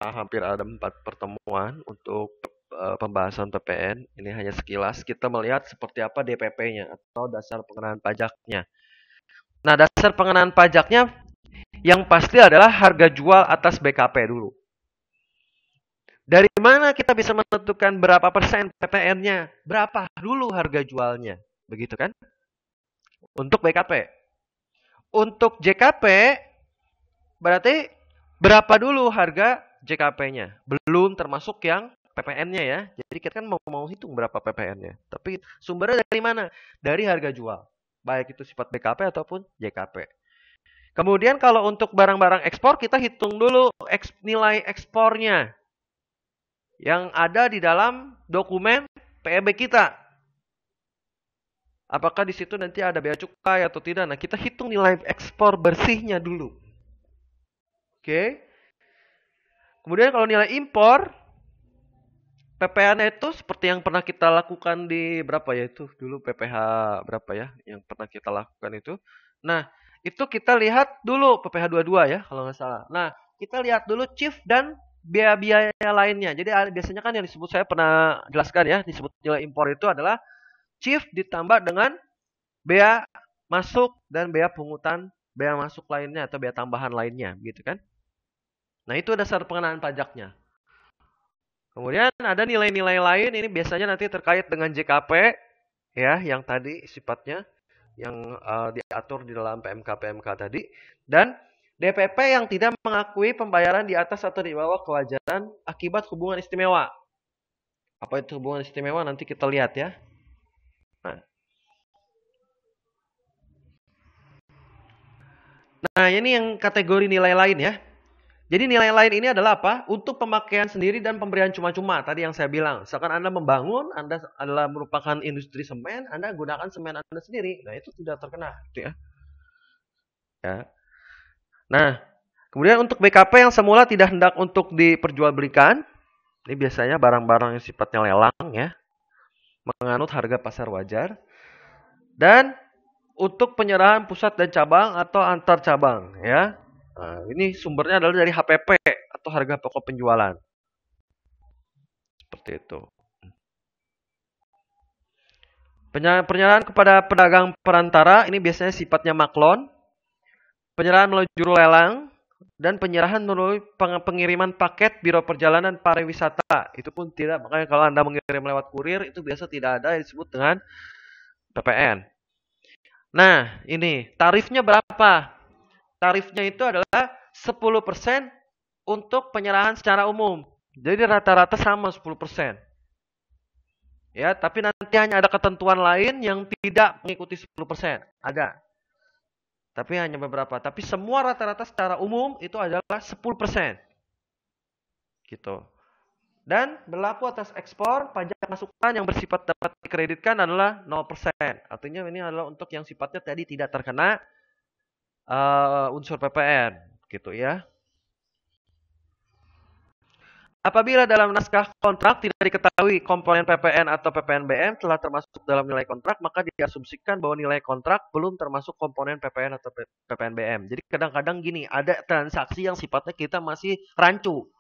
hampir ada 4 pertemuan untuk pembahasan PPN. Ini hanya sekilas kita melihat seperti apa DPP-nya atau dasar pengenaan pajaknya. Nah, dasar pengenaan pajaknya yang pasti adalah harga jual atas BKP dulu. Dari mana kita bisa menentukan berapa persen PPN-nya? Berapa dulu harga jualnya? Begitu kan? Untuk BKP. Untuk JKP, berarti berapa dulu harga JKP-nya? Belum termasuk yang PPN-nya ya. Jadi kita kan mau hitung berapa PPN-nya. Tapi sumbernya dari mana? Dari harga jual. Baik itu sifat BKP ataupun JKP. Kemudian kalau untuk barang-barang ekspor, kita hitung dulu nilai ekspornya yang ada di dalam dokumen PEB kita. Apakah di situ nanti ada bea cukai atau tidak? Nah, kita hitung nilai ekspor bersihnya dulu. Oke. Kemudian kalau nilai impor, PPN itu seperti yang pernah kita lakukan di berapa ya itu? Dulu PPh berapa ya yang pernah kita lakukan itu. Nah, Itu kita lihat dulu PPh 22 ya kalau nggak salah. Nah, kita lihat dulu chief dan biaya-biaya lainnya. Jadi biasanya kan yang disebut, saya pernah jelaskan ya, disebut nilai impor itu adalah chief ditambah dengan bea masuk dan bea pungutan, bea masuk lainnya atau bea tambahan lainnya, gitu kan? Nah, itu dasar pengenaan pajaknya. Kemudian ada nilai-nilai lain, ini biasanya nanti terkait dengan JKP ya, yang tadi sifatnya yang diatur di dalam PMK tadi, dan DPP yang tidak mengakui pembayaran di atas atau di bawah kewajaran akibat hubungan istimewa. Apa itu hubungan istimewa? Nanti kita lihat ya. Nah, ini yang kategori nilai lain ya. Jadi nilai lain ini adalah apa? Untuk pemakaian sendiri dan pemberian cuma-cuma. Tadi yang saya bilang, misalkan Anda membangun, Anda adalah merupakan industri semen, Anda gunakan semen Anda sendiri. Nah, itu tidak terkena, gitu ya. Ya. Nah, kemudian untuk BKP yang semula tidak hendak untuk diperjualbelikan, ini biasanya barang-barang yang sifatnya lelang ya, menganut harga pasar wajar. Dan untuk penyerahan pusat dan cabang atau antar cabang ya. Nah, ini sumbernya adalah dari HPP atau harga pokok penjualan. Seperti itu. Penyerahan kepada pedagang perantara ini biasanya sifatnya maklon. Penyerahan melalui juru lelang dan penyerahan melalui pengiriman paket Biro Perjalanan Pariwisata. Itu pun tidak, makanya kalau Anda mengirim lewat kurir itu biasa tidak ada yang disebut dengan PPN. Nah, ini tarifnya berapa? Tarifnya itu adalah 10% untuk penyerahan secara umum. Jadi rata-rata sama 10%. Ya, tapi nanti hanya ada ketentuan lain yang tidak mengikuti 10%. Ada. Tapi hanya beberapa. Tapi semua rata-rata secara umum itu adalah 10%. Gitu. Dan berlaku atas ekspor, pajak masukan yang bersifat dapat dikreditkan adalah 0%. Artinya ini adalah untuk yang sifatnya tadi tidak terkena unsur PPN. Gitu ya. Apabila dalam naskah kontrak tidak diketahui komponen PPN atau PPNBM telah termasuk dalam nilai kontrak, maka diasumsikan bahwa nilai kontrak belum termasuk komponen PPN atau PPNBM. Jadi kadang-kadang gini, ada transaksi yang sifatnya kita masih rancu.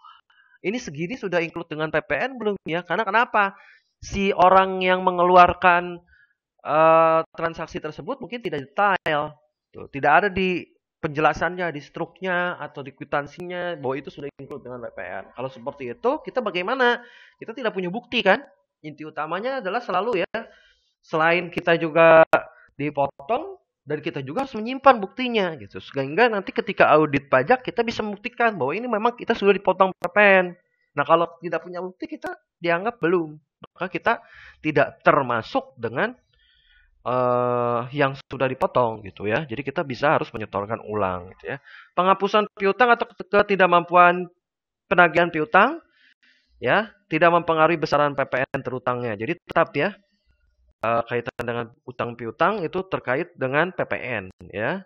Ini segini sudah include dengan PPN belum ya? Karena kenapa? Si orang yang mengeluarkan transaksi tersebut mungkin tidak detail. Tidak ada di penjelasannya, di struknya atau di kwitansinya bahwa itu sudah include dengan PPN. Kalau seperti itu, kita bagaimana? Kita tidak punya bukti kan? Inti utamanya adalah selalu ya, selain kita juga dipotong, dan kita juga harus menyimpan buktinya gitu. Sehingga nanti ketika audit pajak kita bisa membuktikan bahwa ini memang kita sudah dipotong PPN. Nah, kalau tidak punya bukti kita dianggap belum. Maka kita tidak termasuk dengan yang sudah dipotong gitu ya. Jadi kita bisa harus menyetorkan ulang gitu ya. Penghapusan piutang atau ketidakmampuan penagihan piutang ya, tidak mempengaruhi besaran PPN terutangnya. Jadi tetap ya kaitan dengan utang piutang itu terkait dengan PPN ya.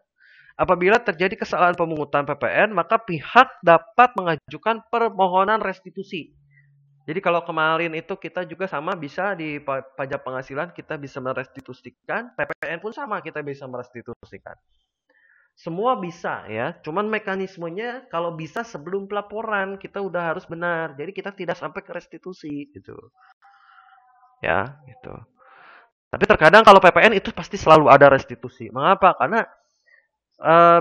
Apabila terjadi kesalahan pemungutan PPN, maka pihak dapat mengajukan permohonan restitusi. Jadi kalau kemarin itu kita juga sama bisa di pajak penghasilan kita bisa merestitusikan, PPN pun sama kita bisa merestitusikan. Semua bisa ya, cuman mekanismenya kalau bisa sebelum pelaporan kita udah harus benar. Jadi kita tidak sampai ke restitusi gitu. Ya, gitu. Tapi terkadang kalau PPN itu pasti selalu ada restitusi. Mengapa? Karena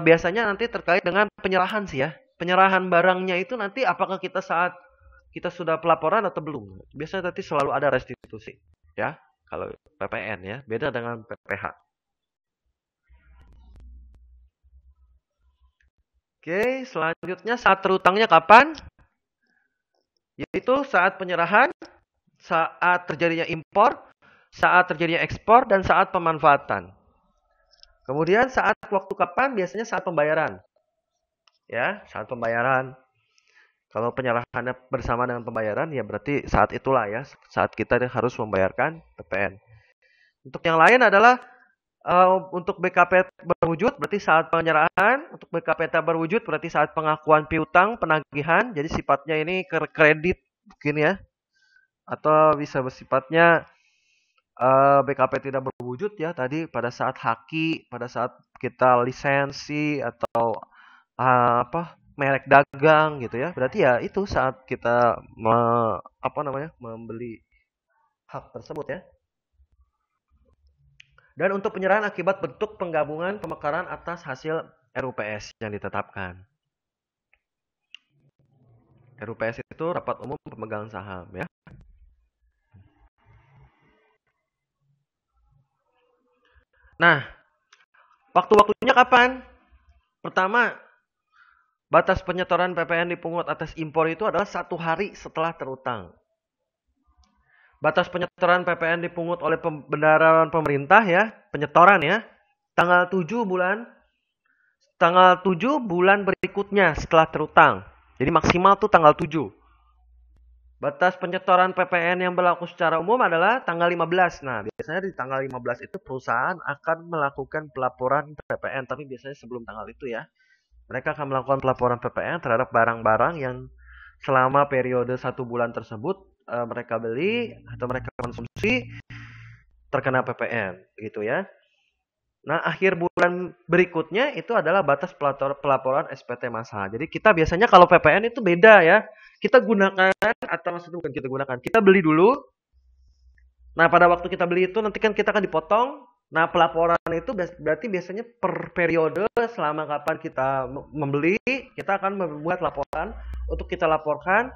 biasanya nanti terkait dengan penyerahan sih ya. Penyerahan barangnya itu nanti apakah kita saat kita sudah pelaporan atau belum. Biasanya nanti selalu ada restitusi. Ya, kalau PPN ya. Beda dengan PPH. Oke, selanjutnya saat terutangnya kapan? Yaitu saat penyerahan, saat terjadinya impor, saat terjadinya ekspor, dan saat pemanfaatan. Kemudian saat waktu kapan? Biasanya saat pembayaran. Ya, saat pembayaran. Kalau penyerahannya bersama dengan pembayaran, ya berarti saat itulah ya, saat kita harus membayarkan PPN. Untuk yang lain adalah untuk BKP berwujud berarti saat penyerahan, untuk BKP tak berwujud berarti saat pengakuan piutang, penagihan, jadi sifatnya ini kredit mungkin ya, atau bisa bersifatnya BKP tidak berwujud ya tadi pada saat haki, pada saat kita lisensi atau merek dagang gitu ya. Berarti ya itu saat kita membeli hak tersebut ya. Dan untuk penyerahan akibat bentuk penggabungan pemekaran atas hasil RUPS yang ditetapkan. RUPS itu rapat umum pemegang saham ya. Nah, waktu-waktunya kapan? Pertama, batas penyetoran PPN dipungut atas impor itu adalah 1 hari setelah terutang. Batas penyetoran PPN dipungut oleh pembenaran pemerintah ya, penyetoran ya, tanggal 7 bulan berikutnya setelah terutang. Jadi maksimal tuh tanggal 7. Batas penyetoran PPN yang berlaku secara umum adalah tanggal 15. Nah, biasanya di tanggal 15 itu perusahaan akan melakukan pelaporan PPN, tapi biasanya sebelum tanggal itu ya. Mereka akan melakukan pelaporan PPN terhadap barang-barang yang selama periode 1 bulan tersebut mereka beli atau mereka konsumsi terkena PPN gitu ya. Nah, akhir bulan berikutnya itu adalah batas pelaporan SPT masalah. Jadi kita biasanya kalau PPN itu beda ya. Kita gunakan atau maksudnya bukan kita gunakan. Kita beli dulu. Nah, pada waktu kita beli itu nanti kan kita akan dipotong. Nah, pelaporan itu berarti biasanya per periode selama kapan kita membeli, kita akan membuat laporan untuk kita laporkan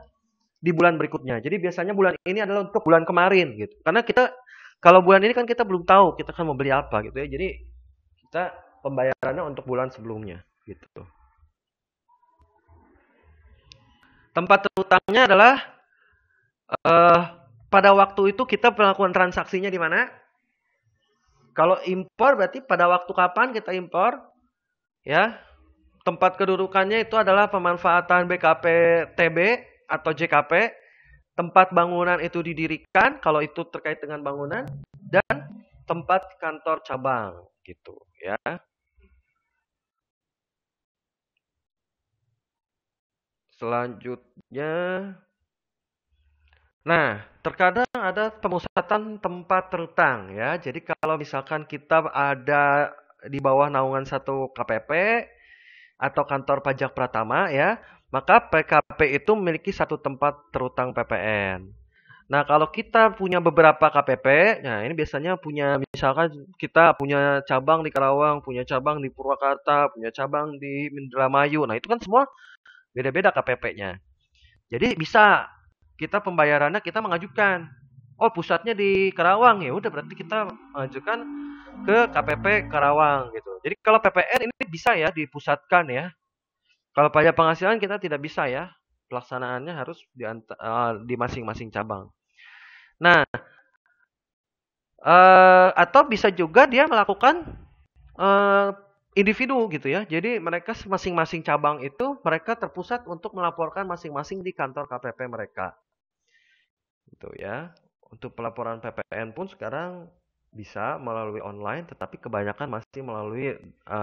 di bulan berikutnya. Jadi biasanya bulan ini adalah untuk bulan kemarin gitu. Karena kita kalau bulan ini kan kita belum tahu kita akan membeli apa gitu ya. Jadi kita pembayarannya untuk bulan sebelumnya gitu. Tempat terutangnya adalah pada waktu itu kita melakukan transaksinya di mana? Kalau impor berarti pada waktu kapan kita impor? Ya. Tempat kedudukannya itu adalah pemanfaatan BKP TB atau JKP. Tempat bangunan itu didirikan kalau itu terkait dengan bangunan dan tempat kantor cabang gitu ya. Selanjutnya, nah, terkadang ada pemusatan tempat terutang ya. Jadi kalau misalkan kita ada di bawah naungan satu KPP atau kantor pajak Pratama ya, maka PKP itu memiliki satu tempat terutang PPN. Nah, kalau kita punya beberapa KPP, nah ini biasanya punya misalkan kita punya cabang di Karawang, punya cabang di Purwakarta, punya cabang di Indramayu. Nah, itu kan semua beda-beda KPP-nya. Jadi bisa kita pembayarannya kita mengajukan. Oh, pusatnya di Karawang ya. Udah berarti kita mengajukan ke KPP Karawang gitu. Jadi kalau PPN ini bisa ya dipusatkan ya. Kalau pajak penghasilan kita tidak bisa ya. Pelaksanaannya harus di masing-masing cabang. Nah, atau bisa juga dia melakukan individu gitu ya. Jadi mereka masing-masing cabang itu mereka terpusat untuk melaporkan masing-masing di kantor KPP mereka. Gitu ya. Untuk pelaporan PPN pun sekarang bisa melalui online, tetapi kebanyakan masih melalui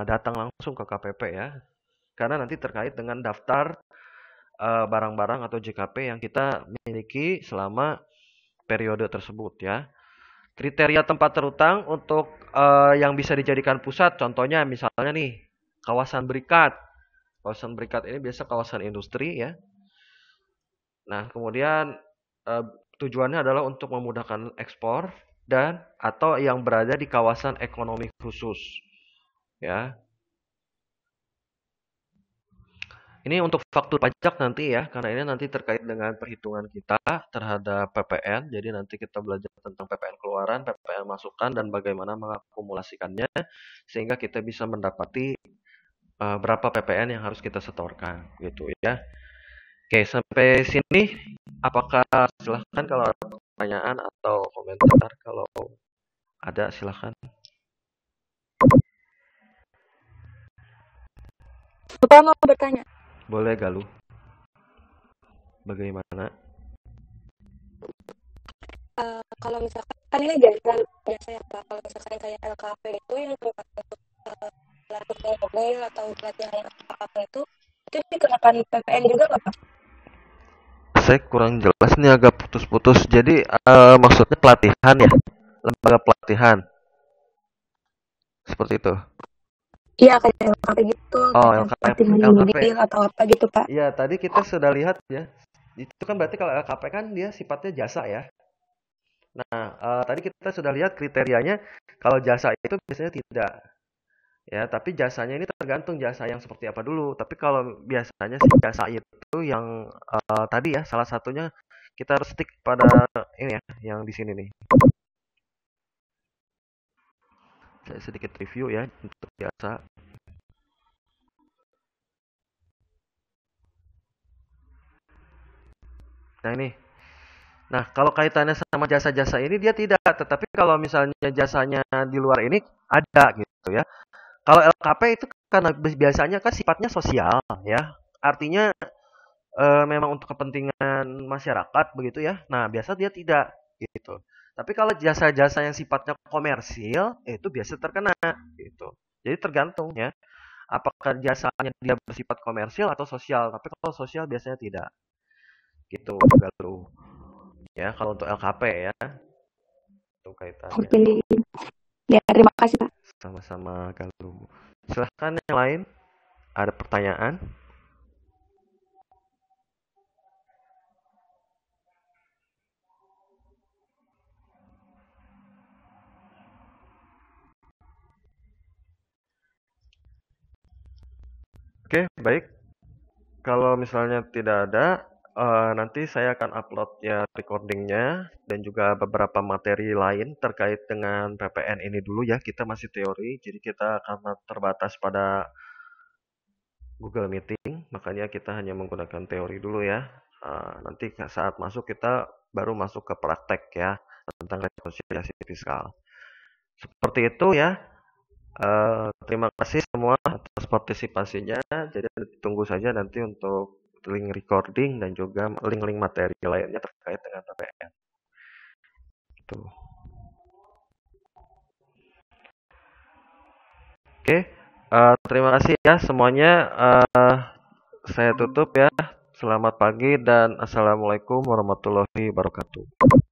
datang langsung ke KPP ya. Karena nanti terkait dengan daftar barang-barang atau JKP yang kita miliki selama periode tersebut ya. Kriteria tempat terutang untuk yang bisa dijadikan pusat, contohnya misalnya nih, kawasan berikat. Kawasan berikat ini biasa kawasan industri ya. Nah, kemudian tujuannya adalah untuk memudahkan ekspor dan atau yang berada di kawasan ekonomi khusus. Ya. Ini untuk faktur pajak nanti ya, karena ini nanti terkait dengan perhitungan kita terhadap PPN. Jadi nanti kita belajar tentang PPN keluaran, PPN masukan, dan bagaimana mengakumulasikannya, sehingga kita bisa mendapati berapa PPN yang harus kita setorkan, gitu ya. Oke, sampai sini, apakah silahkan kalau ada pertanyaan atau komentar, kalau ada silahkan. Bapak mau bertanya? Boleh, Galuh. Bagaimana? Kalau misalkan kan ini biasa ya Pak, kalau misalkan kayak LKP itu yang tempat untuk pelatihan mobil atau pelatihan apa itu dikenakan PPN juga nggak Pak? Saya kurang jelas nih, agak putus-putus. Jadi maksudnya pelatihan ya? lembaga pelatihan. Seperti itu. Iya, kayak LKP gitu, Oh, kayak LKP. pelatihan LKP. mobil atau apa gitu, Pak. Iya, tadi kita sudah lihat ya. Itu kan berarti kalau LKP kan dia sifatnya jasa ya. Nah, tadi kita sudah lihat kriterianya kalau jasa itu biasanya tidak ya, tapi jasanya ini tergantung jasa yang seperti apa dulu. Tapi kalau biasanya sih jasa itu yang tadi ya salah satunya kita harus stick pada ini ya, yang di sini nih. Saya sedikit review ya untuk jasa. Nah, ini. Nah, kalau kaitannya sama jasa-jasa ini dia tidak, tetapi kalau misalnya jasanya di luar ini ada gitu ya. Kalau LKP itu karena biasanya kan sifatnya sosial ya. Artinya memang untuk kepentingan masyarakat begitu ya. Nah, biasa dia tidak gitu. Tapi kalau jasa-jasa yang sifatnya komersil itu biasa terkena gitu. Jadi tergantung ya. Apakah jasanya dia bersifat komersil atau sosial. Tapi kalau sosial biasanya tidak. Gitu, Galuh. Ya, kalau untuk LKP ya, itu kaitannya. Oke, ya terima kasih, Pak. Sama-sama Galuh. Silahkan yang lain, ada pertanyaan? Oke, baik. Kalau misalnya tidak ada, nanti saya akan upload ya recordingnya dan juga beberapa materi lain terkait dengan PPN ini dulu ya. Kita masih teori, jadi kita karena terbatas pada Google Meeting, makanya kita hanya menggunakan teori dulu ya. Nanti saat masuk kita baru masuk ke praktek ya tentang rekonsiliasi fiskal. Seperti itu ya. Terima kasih semua atas partisipasinya. Jadi tunggu saja nanti untuk link recording dan juga link-link materi lainnya terkait dengan PPN. Tuh. Oke, terima kasih ya semuanya. Saya tutup ya. Selamat pagi dan assalamualaikum warahmatullahi wabarakatuh.